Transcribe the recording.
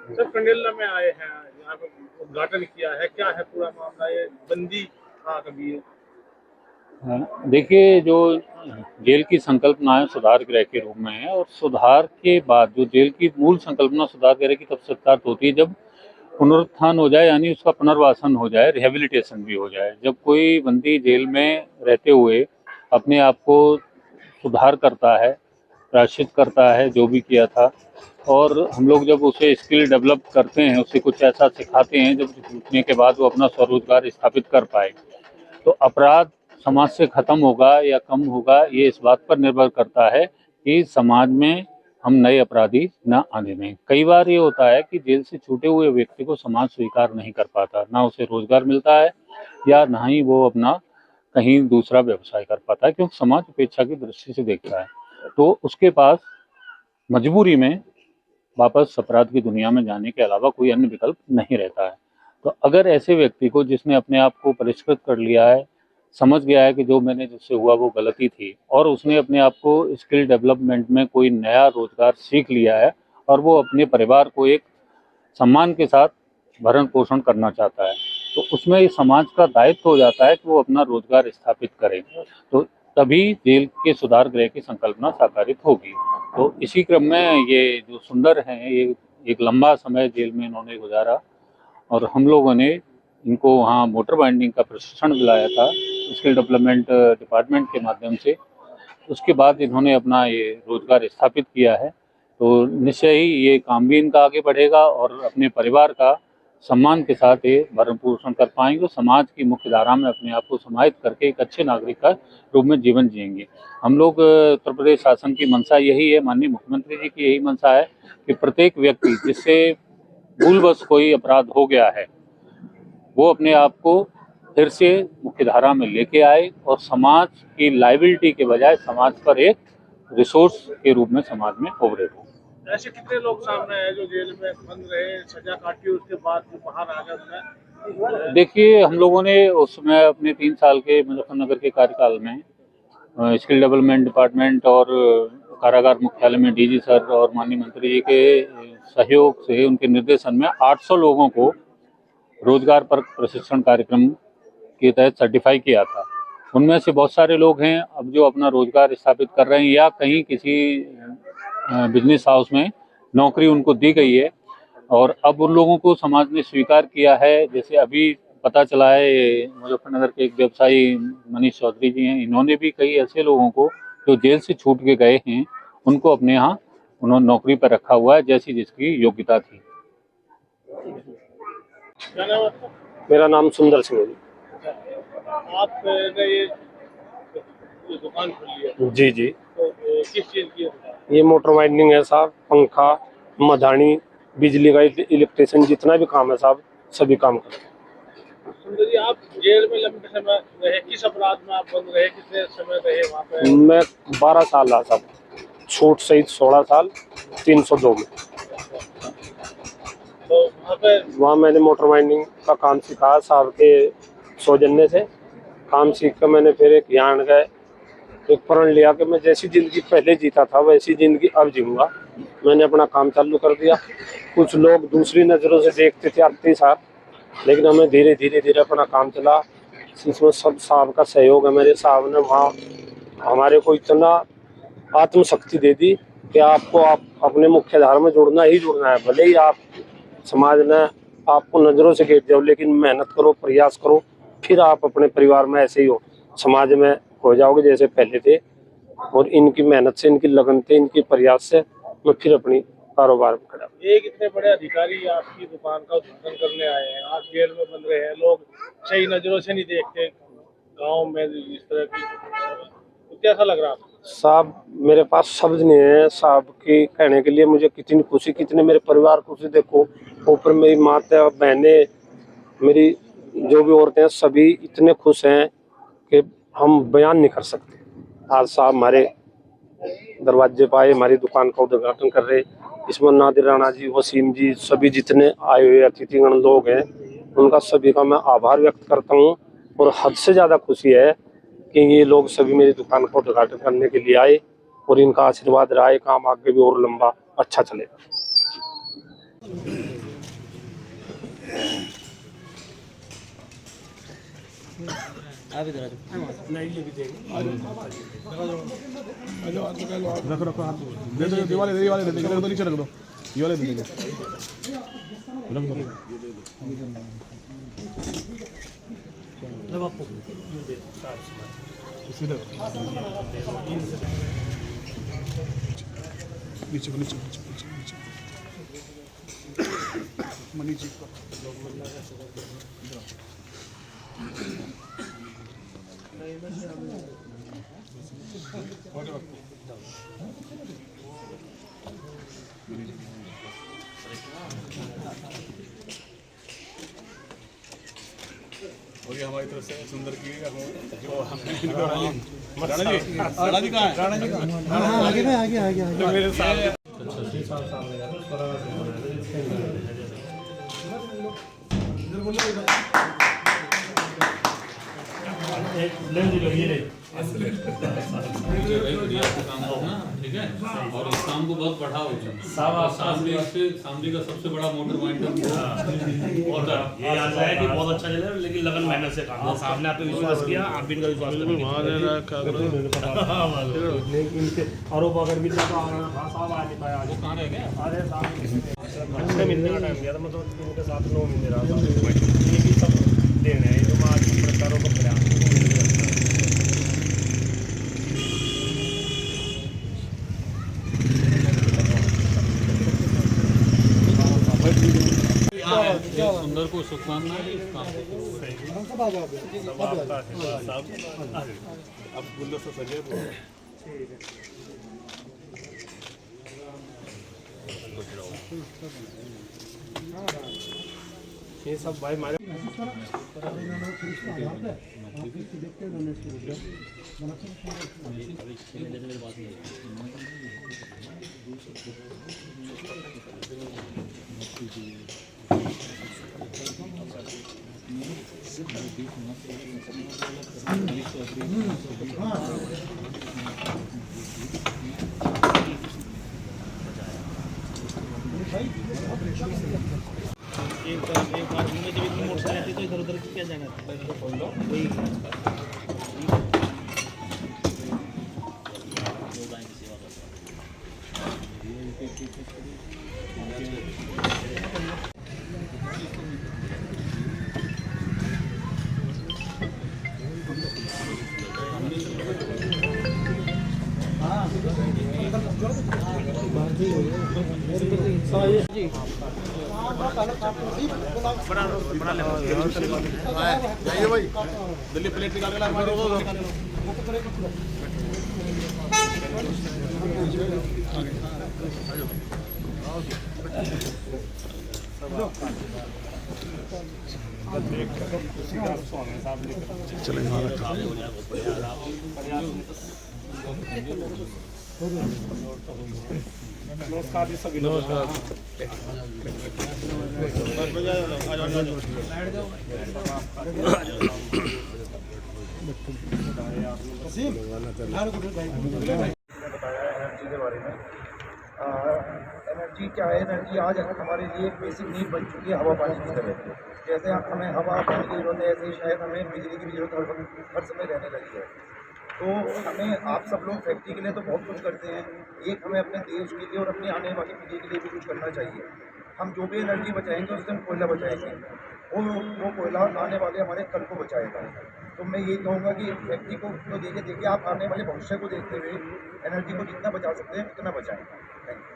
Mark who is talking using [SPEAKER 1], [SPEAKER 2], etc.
[SPEAKER 1] Sir Kandela में आए हैं, यहाँ पे उद्घाटन किया है, क्या है पूरा मामला? ये बंदी कहाँ कभी है?
[SPEAKER 2] देखिए, जो जेल की संकल्पना है सुधार गृह के रूप में है, और सुधार के बाद जो जेल की मूल संकल्पना सुधार गृह की तब सत्यार्थ होती है जब पुनरुत्थान हो जाए, यानी उसका पुनर्वासन हो जाए, रिहेबिलिटेशन भी हो जाए। जब कोई बंदी जेल में रहते हुए अपने आप को सुधार करता है, प्रायश्चित करता है जो भी किया था, और हम लोग जब उसे स्किल डेवलप करते हैं, उसे कुछ ऐसा सिखाते हैं जब सीखने के बाद वो अपना स्वरोजगार स्थापित कर पाए, तो अपराध समाज से खत्म होगा या कम होगा, ये इस बात पर निर्भर करता है कि समाज में हम नए अपराधी न आने दें। कई बार ये होता है कि जेल से छूटे हुए व्यक्ति को समाज स्वीकार नहीं कर पाता, ना उसे रोजगार मिलता है या ना ही वो अपना कहीं दूसरा व्यवसाय कर पाता है, क्योंकि समाज उपेक्षा की दृष्टि से देखता है। तो उसके पास मजबूरी में वापस अपराध की दुनिया में जाने के अलावा कोई अन्य विकल्प नहीं रहता है। तो अगर ऐसे व्यक्ति को, जिसने अपने आप को परिष्कृत कर लिया है, समझ गया है कि जो मैंने जिससे हुआ वो गलती थी, और उसने अपने आप को स्किल डेवलपमेंट में कोई नया रोजगार सीख लिया है, और वो अपने परिवार को एक सम्मान के साथ भरण पोषण करना चाहता है, तो उसमें समाज का दायित्व हो जाता है कि वो अपना रोजगार स्थापित करे। तो तभी जेल के सुधार गृह की संकल्पना साकारित होगी। तो इसी क्रम में ये जो सुंदर हैं, ये एक लंबा समय जेल में इन्होंने गुजारा, और हम लोगों ने इनको वहाँ मोटर बाइंडिंग का प्रशिक्षण दिलाया था स्किल डेवलपमेंट डिपार्टमेंट के माध्यम से। उसके बाद इन्होंने अपना ये रोजगार स्थापित किया है। तो निश्चय ही ये काम भी इनका आगे बढ़ेगा, और अपने परिवार का सम्मान के साथ ये भरण पोषण कर पाएंगे, समाज की मुख्य धारा में अपने आप को समाहित करके एक अच्छे नागरिक का रूप में जीवन जिएंगे। हम लोग उत्तर प्रदेश शासन की मंशा यही है, माननीय मुख्यमंत्री जी की यही मंशा है कि प्रत्येक व्यक्ति जिससे भूलवश कोई अपराध हो गया है, वो अपने आप को फिर से मुख्य धारा में लेके आए, और समाज की लाइबिलिटी के बजाय समाज पर एक रिसोर्स के रूप में समाज में उभरे हो।
[SPEAKER 1] ऐसे कितने लोग सामने आए जो जेल में बंद रहे, सजा काटी, उसके बाद जो बाहर आ गए?
[SPEAKER 2] देखिए, हम लोगों ने उस समय अपने 3 साल के मुजफ्फरनगर के कार्यकाल में स्किल डेवलपमेंट डिपार्टमेंट और कारागार मुख्यालय में डीजी सर और माननीय मंत्री जी के सहयोग से, उनके निर्देशन में 800 लोगों को रोजगार पर प्रशिक्षण कार्यक्रम के तहत सर्टिफाई किया था। उनमें से बहुत सारे लोग हैं अब जो अपना रोजगार स्थापित कर रहे हैं, या कहीं किसी बिजनेस हाउस में नौकरी उनको दी गई है, और अब उन लोगों को समाज ने स्वीकार किया है। जैसे अभी पता चला है, मुजफ्फरनगर के एक व्यवसायी मनीष चौधरी जी हैं, इन्होंने भी कई ऐसे लोगों को जो जेल से छूट के गए हैं, उनको अपने यहाँ उन्होंने नौकरी पर रखा हुआ है, जैसी जिसकी योग्यता थी।
[SPEAKER 1] क्या नाम है आपका?
[SPEAKER 3] मेरा नाम सुंदर सिंह है।
[SPEAKER 1] आपने ये दुकान खोली है,
[SPEAKER 3] जी जी,
[SPEAKER 1] तो किस चीज की है दुकान?
[SPEAKER 3] ये मोटर वाइंडिंग है साहब, पंखा, मधानी, बिजली का इलेक्ट्रिशियन, जितना भी काम है साहब, सभी काम करते
[SPEAKER 1] सुंदर जी, आप जेल में लंबे समय रहे, किस अपराध में आप बंद रहे, कितने समय रहे वहाँ पे?
[SPEAKER 3] हैं। मैं 12 साल रहा साहब, छूट सहित 16 साल 302 में।
[SPEAKER 1] तो
[SPEAKER 3] वहाँ मैंने मोटर वाइंडिंग का काम सीखा साहब के सौजन्य से। काम सीख कर मैंने फिर एक यहाँ गए, एक प्रण लिया कि मैं जैसी जिंदगी पहले जीता था वैसी जिंदगी अब जीऊँगा। मैंने अपना काम चालू कर दिया। कुछ लोग दूसरी नज़रों से देखते थे आते साहब, लेकिन हमें धीरे धीरे अपना काम चला। इसमें सब साहब का सहयोग है। मेरे साहब ने वहाँ हमारे को इतना आत्मशक्ति दे दी कि आपको आप अपने मुख्य धारा में जुड़ना ही जुड़ना है। भले ही आप समाज ने आपको नज़रों से घेर जाओ, लेकिन मेहनत करो, प्रयास करो, फिर आप अपने परिवार में ऐसे ही हो, समाज में हो जाओगे जैसे पहले थे। और इनकी मेहनत से, इनकी लगन से, इनके प्रयास से मैं फिर अपनी कारोबार में खड़ा।
[SPEAKER 1] एक इतने बड़े अधिकारी आपकी दुकान का उद्घाटन करने आए हैं, आप जेल में बंद रहे हैं, लोग सही नजरों से नहीं देखते गांव में इस तरह की, तो कैसा लग रहा आपको?
[SPEAKER 3] साहब, मेरे पास शब्द नहीं है साहब की कहने के लिए। मुझे कितनी खुशी, कितने मेरे परिवार को से देखो, ऊपर मेरी माता, बहनें, मेरी जो भी औरतें हैं, सभी इतने खुश हैं कि हम बयान नहीं कर सकते। आज साहब हमारे दरवाजे पर आए, हमारी दुकान का उद्घाटन कर रहे। इसमें नादिर राणा जी, वसीम जी, सभी जितने आए हुए अतिथिगण लोग हैं, उनका सभी का मैं आभार व्यक्त करता हूँ। और हद से ज़्यादा खुशी है कि ये लोग सभी मेरी दुकान का उद्घाटन करने के लिए आए, और इनका आशीर्वाद रहा है, काम आगे भी और लंबा अच्छा चलेगा।
[SPEAKER 4] आप इधर आ जाओ।
[SPEAKER 3] नहीं ये भी देंगे।
[SPEAKER 5] रखो रखो हाथ दे दो, ये वाले दे दो, नीचे रख दो, ये वाले दे देंगे, रख दो। सीधे नीचे को, नीचे मनी जी को और ये हमारी तरफ से सुंदर की जो राणा जी कहाँ है? राणा जी आगे मेरे साथ
[SPEAKER 2] ठीक है, और इस काम को बहुत बढ़ाओ। सामने का सबसे बड़ा मोटर पॉइंट और
[SPEAKER 6] ये याद है कि बहुत अच्छा चल रहा है, लेकिन लगन मेहनत से काम है। सामने आप पे विश्वास किया, आप भी इनका विश्वास आरोप अगर भी तो साहब आ नहीं पाया।
[SPEAKER 2] वो कहाँ रह गया?
[SPEAKER 6] अरे साहब मिलने का टाइम दिया था, मतलब इनके साथ 9 महीने रहा था। ये भी सब देने हैं, तो मैं आज प्रचारों को प्रयास
[SPEAKER 2] सुंदर को शुभकामनाएं इस काम
[SPEAKER 5] अब गुलदस्ता सजे
[SPEAKER 3] ये सब भाई हमारे
[SPEAKER 4] एक बार घूमने जब इतनी मोटरसाइकिल आती तो इधर उधर क्या जाना था?
[SPEAKER 5] जाइए भाई, दिल्ली प्लेट निकाल के ला
[SPEAKER 3] नमस्कार जी सभी।
[SPEAKER 7] एनर्जी के बारे में एनर्जी क्या है? एनर्जी आज हमारे लिए एक बेसिक नीड बन चुकी है, हवा पानी की तरह। जैसे हमें हवा पानी की जरूरत है, ऐसे ही शायद हमें बिजली की भी जरूरत हर समय रहने लगी है। तो हमें, आप सब लोग फैक्ट्री के लिए तो बहुत कुछ करते हैं, एक हमें अपने देश के लिए और अपनी आने वाली पीढ़ी के लिए भी कुछ करना चाहिए। हम जो भी एनर्जी बचाएंगे उससे हम कोयला बचाएंगे, वो कोयला आने वाले हमारे कल को बचाएगा। तो मैं यही कहूँगा कि फैक्ट्री को तो देखिए आप आने वाले भविष्य को देखते हुए एनर्जी को जितना बचा सकते हैं उतना बचाएं। Thank you.